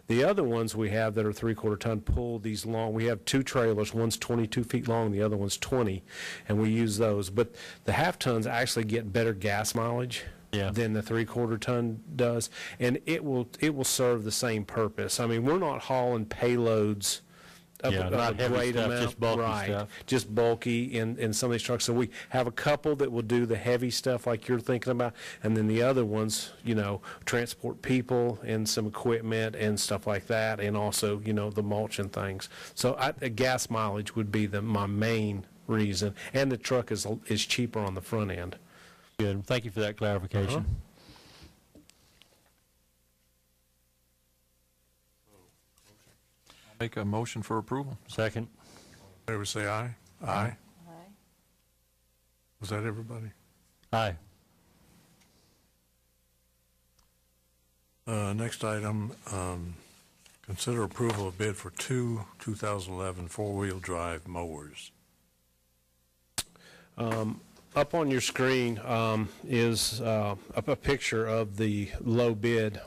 The other ones we have that are 3/4 ton pull these long. We have two trailers. One's 22 feet long, the other one's 20, and we use those. But the half tons actually get better gas mileage than the 3/4 ton does, and it will serve the same purpose. I mean, we're not hauling payloads not heavy stuff, just bulky stuff. Just bulky in some of these trucks. So we have a couple that will do the heavy stuff like you're thinking about, and then the other ones, you know, transport people and some equipment and stuff like that, and also, you know, the mulch and things. So gas mileage would be my main reason, and the truck is cheaper on the front end. Good. Thank you for that clarification. Make a motion for approval. Second. Favor say aye. Aye. Aye. Was that everybody? Aye. Next item, consider approval of bid for two 2011 four-wheel drive mowers. Up on your screen is a picture of the low bid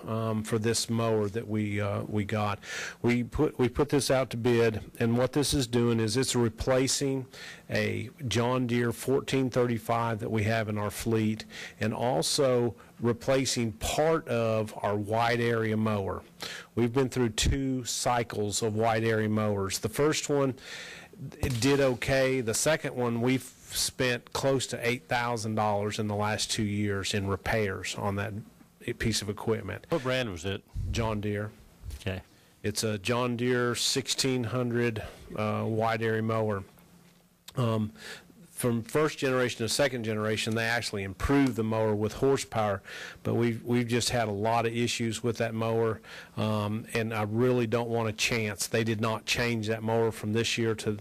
for this mower that we got. We put this out to bid, and what this is doing is it's replacing a John Deere 1435 that we have in our fleet, and also replacing part of our wide area mower. We've been through 2 cycles of wide area mowers. The first one, it did okay. The second one, we've spent close to $8,000 in the last 2 years in repairs on that piece of equipment. What brand was it? John Deere. Okay. It's a John Deere 1600 wide area mower. From first generation to second generation, they actually improved the mower with horsepower, but we've just had a lot of issues with that mower, and I really don't want a chance. They did not change that mower from this year to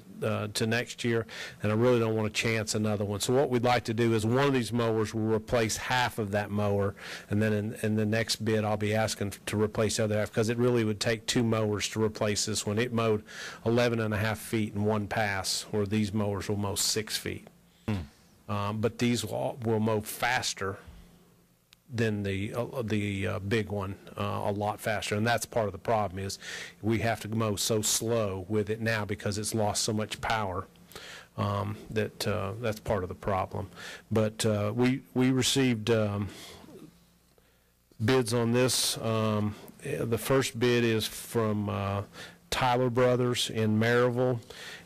next year, and I really don't want to chance another one. So what we'd like to do is one of these mowers will replace half of that mower, and then in the next bid I'll be asking to replace the other half, because it really would take 2 mowers to replace this one. It mowed 11.5 feet in one pass, where these mowers will mow 6 feet. But these will mow faster than the big one, a lot faster, and that's part of the problem. Is we have to mow so slow with it now because it's lost so much power. That's part of the problem. But we received bids on this. The first bid is from Tyler Brothers in Maryville,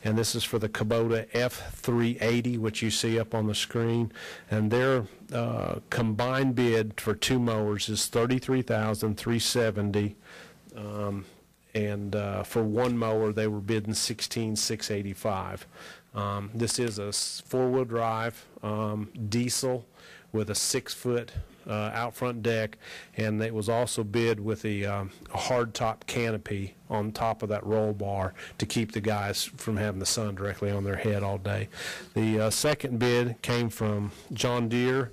and this is for the Kubota F380, which you see up on the screen, and their combined bid for 2 mowers is $33,370, and for 1 mower they were bidding $16,685. This is a 4-wheel drive diesel with a 6-foot out front deck, and it was also bid with a hard top canopy on top of that roll bar to keep the guys from having the sun directly on their head all day. The second bid came from John Deere.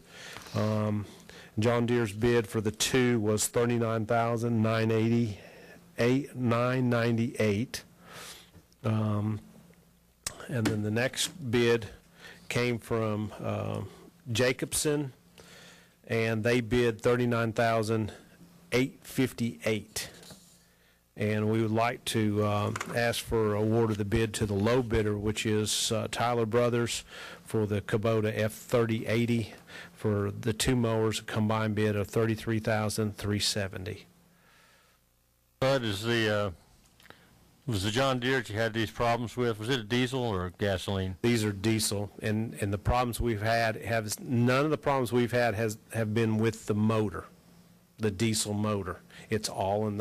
John Deere's bid for the 2 was $39,998. And then the next bid came from Jacobson, and they bid $39,858. And we would like to ask for award of the bid to the low bidder, which is Tyler Brothers, for the Kubota F3080 for the 2 mowers, a combined bid of $33,370. Bud, was the John Deere that you had these problems with, was it a diesel or gasoline? These are diesel, and the problems we've had none of the problems we've had have been with the motor, the diesel motor. It's all been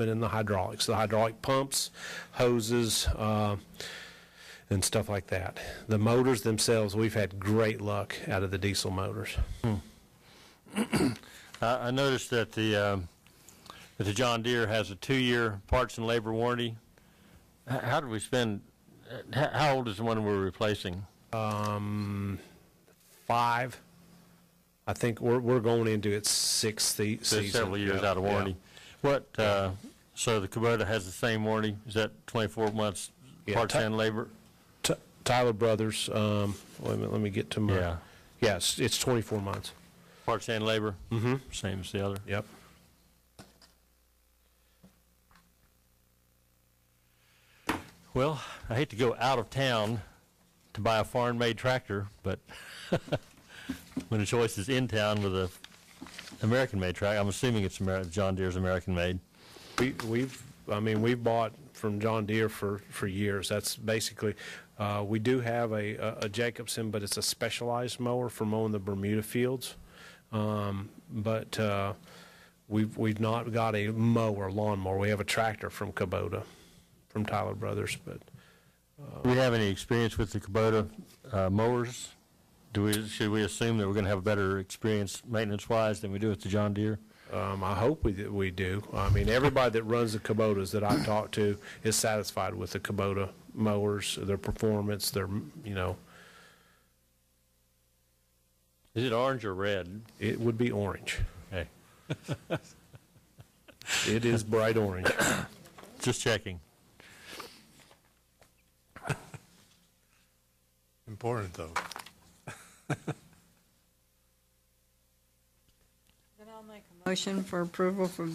in the hydraulics, the hydraulic pumps, hoses, and stuff like that. The motors themselves, we've had great luck out of the diesel motors. I noticed that the John Deere has a 2-year parts and labor warranty. How did we spend? How old is the one we're replacing? 5. I think we're going into its 6th season. Several years out of warranty. Yeah. So the Kubota has the same warranty? Is that 24 months parts and labor? Tyler Brothers. Wait a minute, let me get to my. Yeah. Yes, it's 24 months. Parts and labor. Mm-hmm. Same as the other. Yep. Well, I hate to go out of town to buy a foreign-made tractor, but when the choice is in town with a American-made tractor, I'm assuming it's John Deere's American-made. We've bought from John Deere for years. That's basically, we do have a Jacobson, but it's a specialized mower for mowing the Bermuda fields. But we've not got a lawnmower. We have a tractor from Kubota, from Tyler Brothers. But Do we have any experience with the Kubota mowers? Should we assume that we're going to have a better experience maintenance-wise than we do with the John Deere? I hope we do. I mean, everybody that runs the Kubotas that I've talked to is satisfied with the Kubota mowers, their performance, their, Is it orange or red? It would be orange. Hey. It is bright orange. Just checking. Important, though. Then I'll make a motion for approval for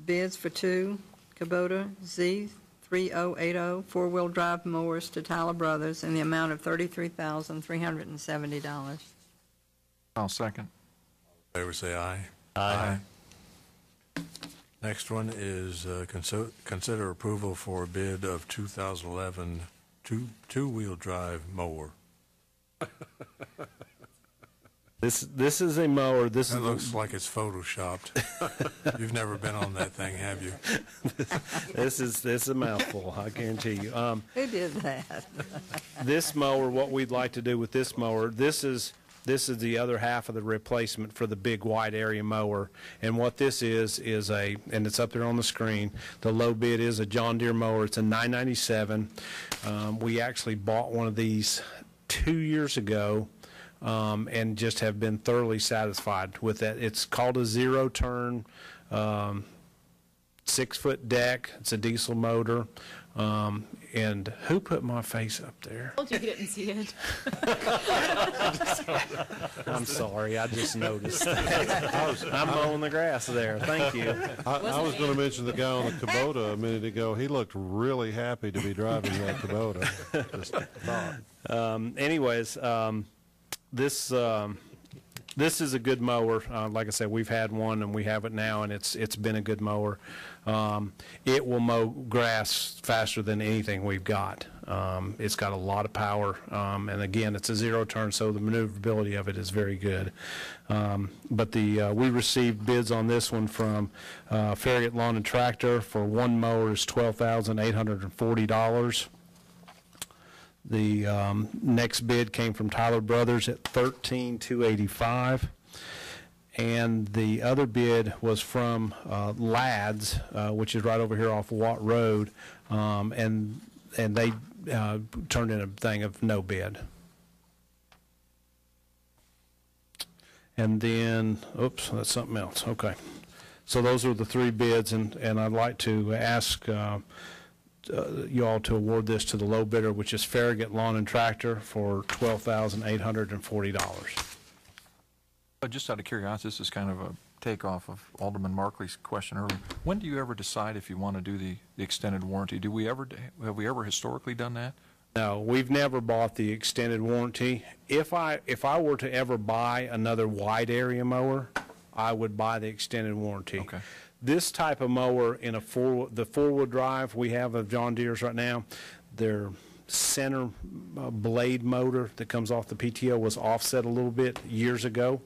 bids for two Kubota Z3080 four-wheel drive mowers to Tyler Brothers in the amount of $33,370. I'll second. Favor say aye. Aye. Next one is consider approval for a bid of 2011 two-wheel drive mower. This is a mower. That looks like it's photoshopped. You've never been on that thing, have you? This is a mouthful, I guarantee you. Who did that? This mower, what we'd like to do with this mower, this is the other half of the replacement for the big wide area mower. And what this is and it's up there on the screen, the low bid is a John Deere mower. It's a 997. We actually bought one of these 2 years ago and just have been thoroughly satisfied with that. It's called a zero turn, 6-foot deck. It's a diesel motor. And who put my face up there? I told you didn't see it. I'm sorry, I just noticed that. I'm mowing the grass there. Thank you. I was going to mention the guy on the Kubota a minute ago. He looked really happy to be driving that Kubota. Just thought. Anyways, this is a good mower. Like I said, we've had one and we have it now, and it's been a good mower. It will mow grass faster than anything we've got. It's got a lot of power, and again, it's a zero turn, so the maneuverability of it is very good. But we received bids on this one from Farragut Lawn and Tractor. For one mower is $12,840. The next bid came from Tyler Brothers at $13,285, and the other bid was from Ladd's, which is right over here off Watt Road, and they turned in a thing of no bid. And then, oops, that's something else. Okay, so those are the three bids, and I'd like to ask you all to award this to the low bidder, which is Farragut Lawn and Tractor, for $12,840. Just out of curiosity, this is kind of a takeoff of Alderman Markley's question earlier. When do you ever decide if you want to do the extended warranty? Have we ever historically done that? No, we've never bought the extended warranty. If I were to ever buy another wide area mower, I would buy the extended warranty. Okay. This type of mower in the four-wheel drive we have of John Deere's right now, their center blade motor that comes off the PTO was offset a little bit years ago,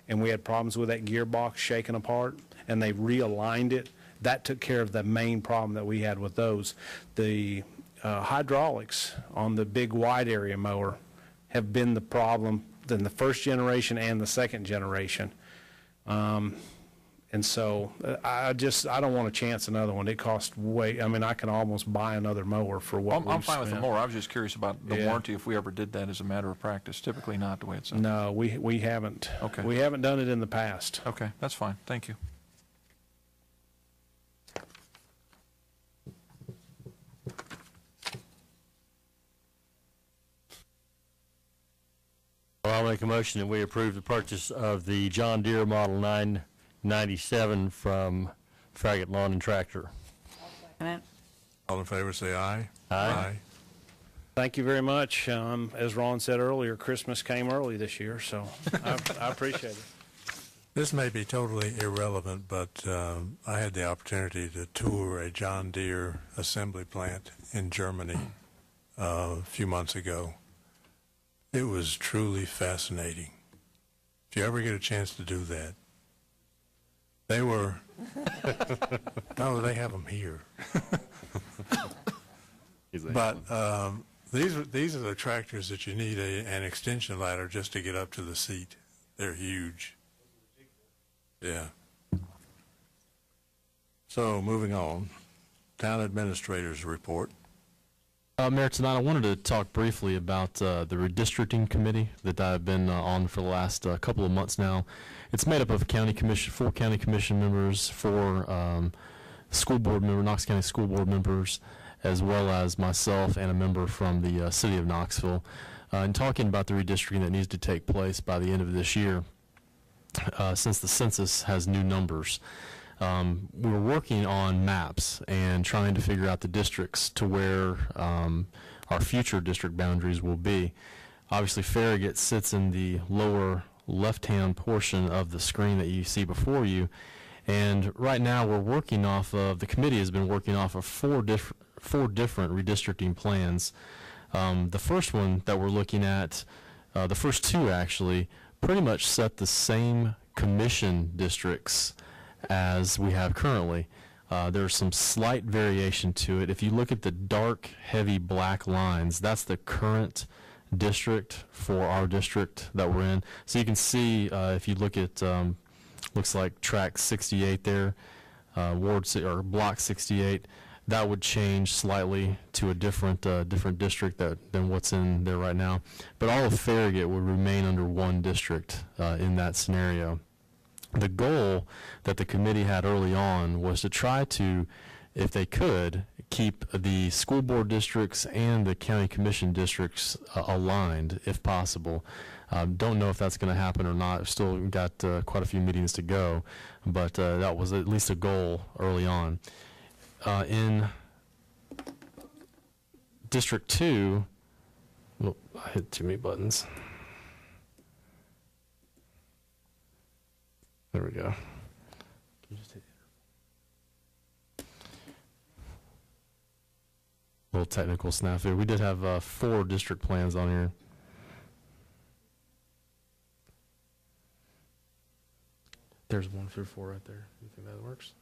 and we had problems with that gearbox shaking apart, and they realigned it. That took care of the main problem that we had with those. The hydraulics on the big wide area mower have been the problem in the first generation and the second generation. And so I don't want to chance another one. It costs way, I can almost buy another mower for what I'm fine with the mower. I was just curious about the Yeah. warranty, if we ever did that as a matter of practice. Typically not the way it's done. No, we haven't. Okay. We haven't done it in the past. Okay, that's fine. Thank you. Well, I'll make a motion that we approve the purchase of the John Deere Model 997 from Farragut Lawn and Tractor. Second it. All in favor say aye. Aye. Thank you very much. As Ron said earlier, Christmas came early this year, so I appreciate it. This may be totally irrelevant, but I had the opportunity to tour a John Deere assembly plant in Germany a few months ago. It was truly fascinating. If you ever get a chance to do that, they were, no, they have them here. But these are the tractors that you need an extension ladder just to get up to the seat. They're huge. Yeah. So moving on, town administrator's report. Mayor, tonight I wanted to talk briefly about the redistricting committee that I've been on for the last couple of months now. It's made up of four county commission members, four school board members, Knox County school board members, as well as myself and a member from the city of Knoxville, and talking about the redistricting that needs to take place by the end of this year, since the census has new numbers. We're working on maps and trying to figure out the districts to where our future district boundaries will be. Obviously, Farragut sits in the lower left-hand portion of the screen that you see before you, and right now we're working off of, the committee has been working off of four different redistricting plans. The first one that we're looking at, the first two actually, pretty much set the same commission districts as we have currently. There's some slight variation to it. If you look at the dark, heavy black lines, that's the current district for our district that we're in. So you can see, if you look at, looks like track 68 there, or block 68, that would change slightly to a different district than what's in there right now. But all of Farragut would remain under one district in that scenario. The goal that the committee had early on was to try to, if they could, keep the school board districts and the county commission districts aligned, if possible. Don't know if that's going to happen or not. We've still got quite a few meetings to go, but that was at least a goal early on. In District 2, oh, I hit too many buttons. There we go. Can you just hit a little technical snafu. We did have 4 district plans on here. There's 1 through 4 right there. You think that works?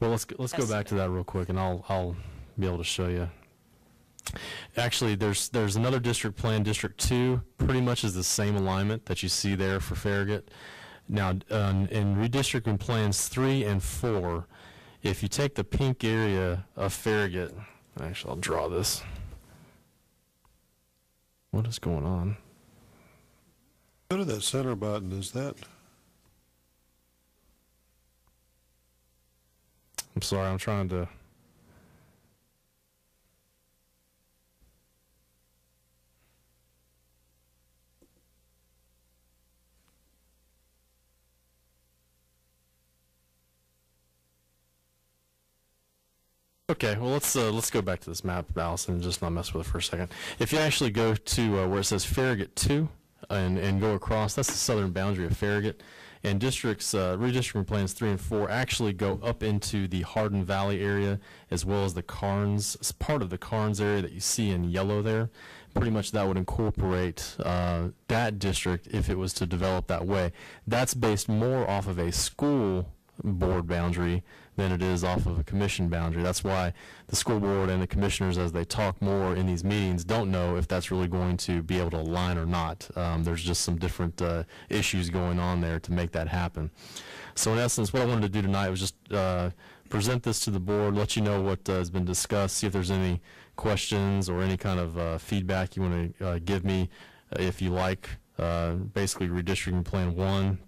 Well, let's go back to that real quick, and I'll be able to show you. Actually, there's another district plan, District 2, pretty much is the same alignment that you see there for Farragut. Now, in redistricting plans 3 and 4, if you take the pink area of Farragut, actually, I'll draw this. What is going on? Go to that center button. Is that? I'm sorry, I'm trying to. Okay, well let's go back to this map, Allison, and just not mess with it for a second. If you actually go to where it says Farragut 2 and go across, that's the southern boundary of Farragut. And districts, redistricting plans 3 and 4 actually go up into the Hardin Valley area, as well as the Carnes, part of the Carnes area that you see in yellow there. Pretty much that would incorporate that district if it was to develop that way. That's based more off of a school board boundary than it is off of a commission boundary. That's why the school board and the commissioners, as they talk more in these meetings, don't know if that's really going to be able to align or not. There's just some different issues going on there to make that happen. So in essence, what I wanted to do tonight was just present this to the board, let you know what has been discussed, see if there's any questions or any kind of feedback you want to give me if you like. Basically redistricting plan 1